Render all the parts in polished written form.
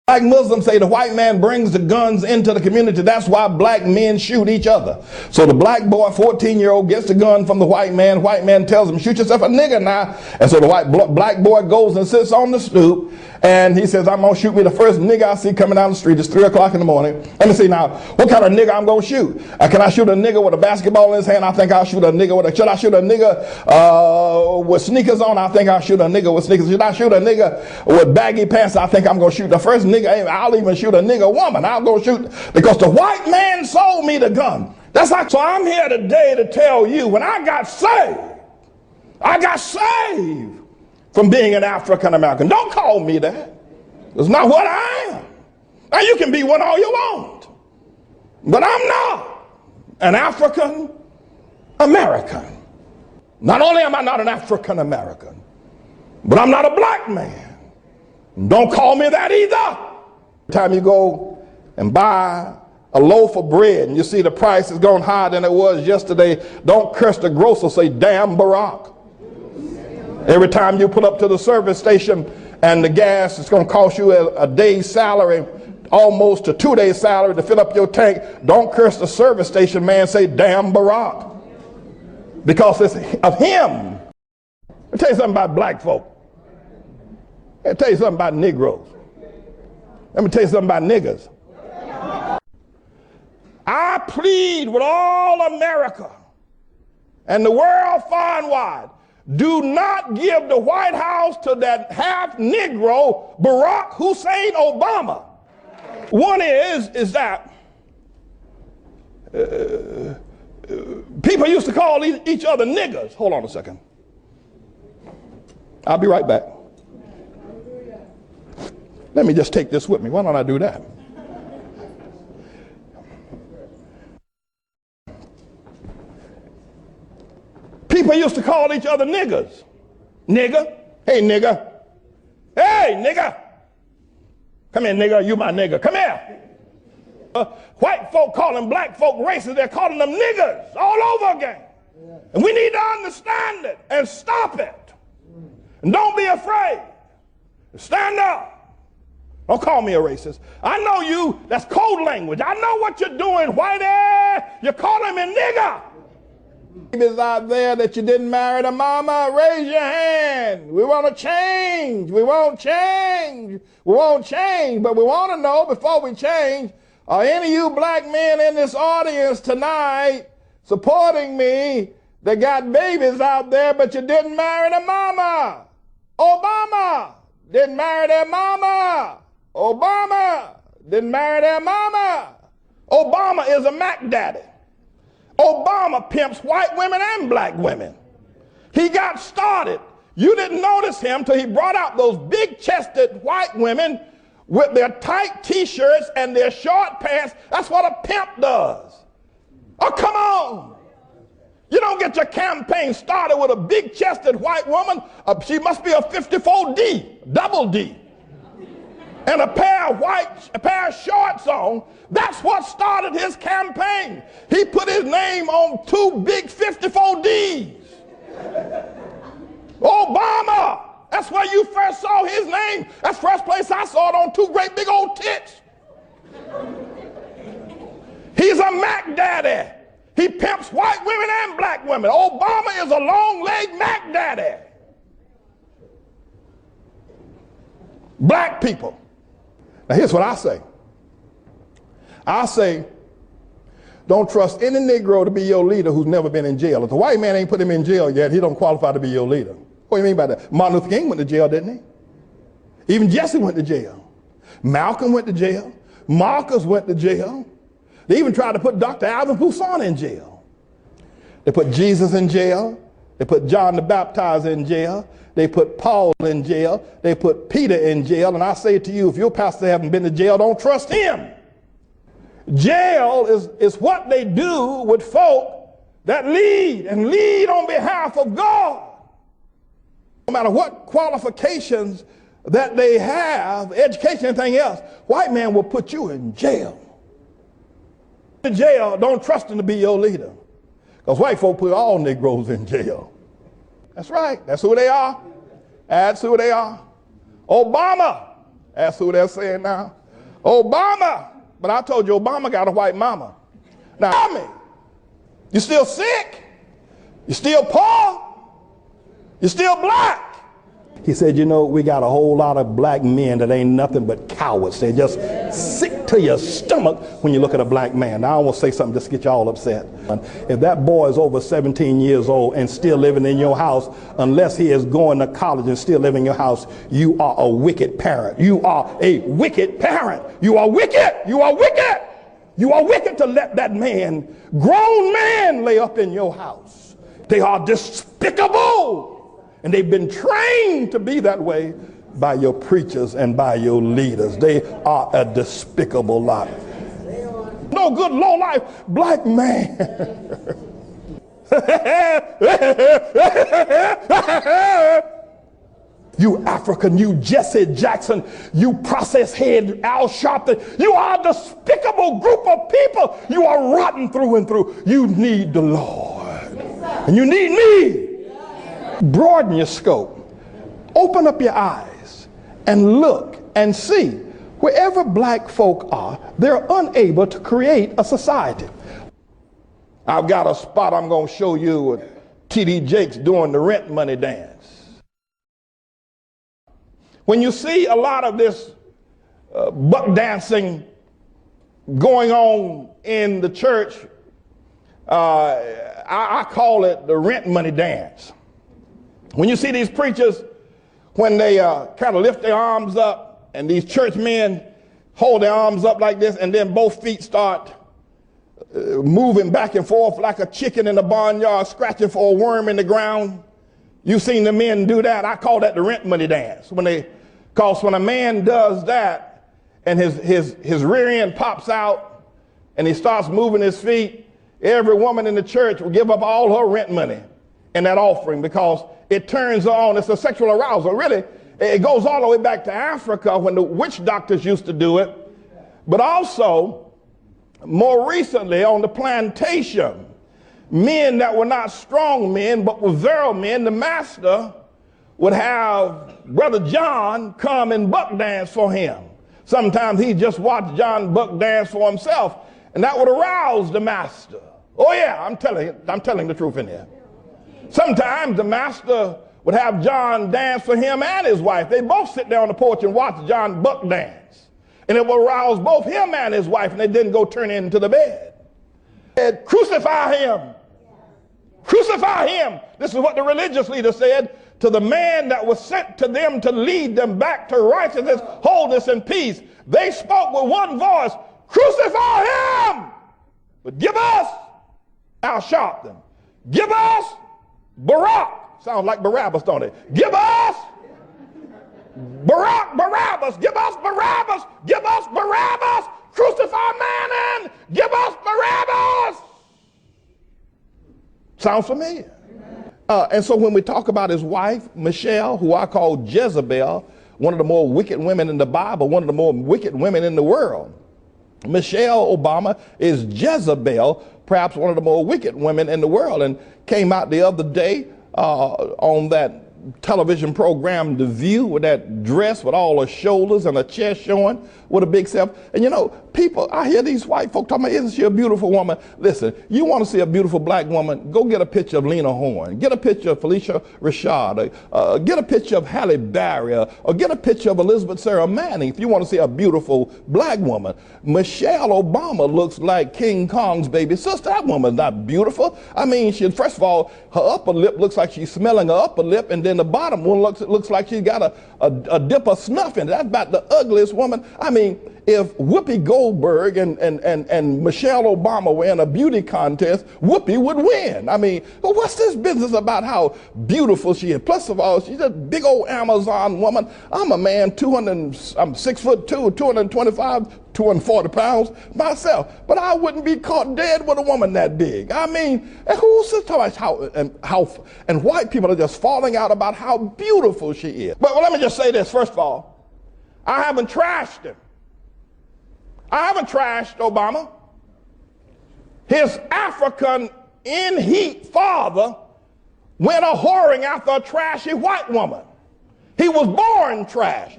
Black Muslims say the white man brings the guns into the community. That's why black men shoot each other. So the black boy, 14-year-old, gets the gun from the white man. White man tells him, shoot yourself a nigger now. And so the black boy goes and sits on the stoop. And he says, I'm going to shoot me the first nigger I see coming down the street. It's 3 o'clock in the morning. Let me see now, what kind of nigger I'm going to shoot? Can I shoot a nigger with a basketball in his hand? I think I'll shoot a nigger with a, should I shoot a nigger with sneakers on? I think I'll shoot a nigger with sneakers. Should I shoot a nigger with baggy pants? I think I'm going to shoot the first nigger. I'll even shoot a nigger woman. I'll go shoot, because the white man sold me the gun. That's like, so I'm here today to tell you, when I got saved from being an African American. Don't call me that. It's not what I am. Now you can be what all you want, but I'm not an African American. Not only am I not an African American, but I'm not a black man. Don't call me that either. Every time you go and buy a loaf of bread and you see the price has gone higher than it was yesterday, don't curse the grocer, say, damn Barack. Every time you pull up to the service station and the gas is going to cost you a day's salary, almost a 2 days salary to fill up your tank, don't curse the service station man, say, damn Barack. Because it's of him. Let me tell you something about black folk. Let me tell you something about Negroes. Let me tell you something about niggers. I plead with all America and the world far and wide, do not give the White House to that half Negro Barack Hussein Obama. One is that people used to call each other niggers. Hold on a second. I'll be right back. Let me just take this with me. Why don't I do that? People used to call each other niggers. Nigger. Hey, nigger. Hey, nigger. Come here, nigger. You my nigger. Come here. White folk calling black folk racist. They're calling them niggers all over again. And we need to understand it and stop it. And don't be afraid. Stand up. Don't call me a racist. I know you. That's code language. I know what you're doing, whitey. You're calling me nigger. Babies out there that you didn't marry the mama, raise your hand. We want to change. We won't change. We won't change. But we want to know before we change, are any of you black men in this audience tonight supporting me that got babies out there but you didn't marry the mama? Obama didn't marry their mama. Obama didn't marry their mama. Obama is a Mac daddy. Obama pimps white women and black women. He got started. You didn't notice him till he brought out those big-chested white women with their tight t-shirts and their short pants. That's what a pimp does. Oh, come on. You don't get your campaign started with a big-chested white woman. She must be a 54D, double D. And a pair of shorts on. That's what started his campaign. He put his name on 2 big 54Ds. Obama. That's where you first saw his name. That's the first place I saw it, on 2 great big old tits. He's a Mac daddy. He pimps white women and black women. Obama is a long-legged Mac daddy. Black people. Now here's what I say. I say, don't trust any Negro to be your leader who's never been in jail. If the white man ain't put him in jail yet, he don't qualify to be your leader. What do you mean by that? Martin Luther King went to jail, didn't he? Even Jesse went to jail. Malcolm went to jail. Marcus went to jail. They even tried to put Dr. Alvin Poussaint in jail. They put Jesus in jail. They put John the Baptizer in jail. They put Paul in jail. They put Peter in jail. And I say to you, if your pastor hasn't been to jail, don't trust him. Jail is what they do with folk that lead and lead on behalf of God. No matter what qualifications that they have, education, anything else, white man will put you in jail. In jail, don't trust him to be your leader. Because white folk put all Negroes in jail. That's right. That's who they are. That's who they are. Obama That's who they're saying now. Obama. But I told you Obama got a white mama. Now tell me, you still sick? You still poor? You still black? He said, you know, we got a whole lot of black men that ain't nothing but cowards. They're just sick to your stomach when you look at a black man. Now I won't say something just to get you all upset. If that boy is over 17 years old and still living in your house, unless he is going to college and still living in your house, you are a wicked parent. You are a wicked parent. You are wicked. You are wicked. You are wicked to let that man, grown man, lay up in your house. They are despicable. And they've been trained to be that way by your preachers and by your leaders. They are a despicable lot. No good low-life black man. You African, you Jesse Jackson, you process head Al Sharpton, you are a despicable group of people. You are rotten through and through. You need the Lord. And you need me. Broaden your scope. Open up your eyes and look and see. Wherever black folk are, they're unable to create a society. I've got a spot I'm going to show you with T.D. Jakes doing the rent money dance. When you see a lot of this buck dancing going on in the church, I call it the rent money dance. When you see these preachers, when they kind of lift their arms up and these church men hold their arms up like this and then both feet start moving back and forth like a chicken in the barnyard scratching for a worm in the ground. You've seen the men do that. I call that the rent money dance. Because when a man does that and his rear end pops out and he starts moving his feet, every woman in the church will give up all her rent money and that offering because it turns on. It's a sexual arousal. Really, it goes all the way back to Africa when the witch doctors used to do it. But also, more recently on the plantation, men that were not strong men but were virile men, the master would have Brother John come and buck dance for him. Sometimes he just watched John buck dance for himself, and that would arouse the master. Oh yeah, I'm telling the truth in here. Sometimes the master would have John dance for him and his wife. They both sit there on the porch and watch John buck dance. And it would arouse both him and his wife, and they didn't go turn into the bed. Said, crucify him. Crucify him. This is what the religious leader said to the man that was sent to them to lead them back to righteousness, wholeness, and peace. They spoke with one voice, crucify him, but give us Al Sharpton. Give us Barack. Sounds like Barabbas, don't it? Give us Barabbas. Give us Barabbas. Give us Barabbas. Crucify Manning. Give us Barabbas. Sounds familiar. And so when we talk about his wife, Michelle, who I call Jezebel, one of the more wicked women in the Bible, one of the more wicked women in the world. Michelle Obama is Jezebel, perhaps one of the more wicked women in the world, and came out the other day on that television program, The View, with that dress with all her shoulders and her chest showing with a big self. And you know, people, I hear these white folk talking about, isn't she a beautiful woman? Listen, you want to see a beautiful black woman, go get a picture of Lena Horne, get a picture of Felicia Rashad, get a picture of Halle Berry, or get a picture of Elizabeth Sarah Manning if you want to see a beautiful black woman. Michelle Obama looks like King Kong's baby sister. That woman's not beautiful. I mean, first of all, her upper lip looks like she's smelling her upper lip, and then the bottom one looks like she's got a dip of snuff in it. That's about the ugliest woman. I mean, if Whoopi Goldberg and Michelle Obama were in a beauty contest, Whoopi would win. I mean, what's this business about how beautiful she is? Plus of all, she's a big old Amazon woman. I'm a man, I'm 6'2", 225, 240 pounds myself, but I wouldn't be caught dead with a woman that big. I mean, and who's to tell us and white people are just falling out about how beautiful she is. But let me just say this, first of all, I haven't trashed him. I haven't trashed Obama. His African in-heat father went a whoring after a trashy white woman. He was born trash.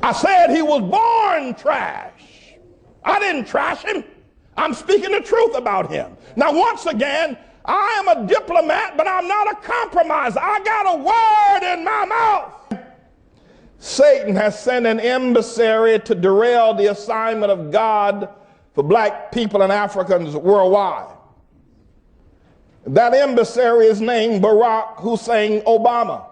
I said he was born trash. I didn't trash him. I'm speaking the truth about him. Now, once again, I am a diplomat, but I'm not a compromiser. I got a word in my mouth. Satan has sent an emissary to derail the assignment of God for black people and Africans worldwide. That emissary is named Barack Hussein Obama.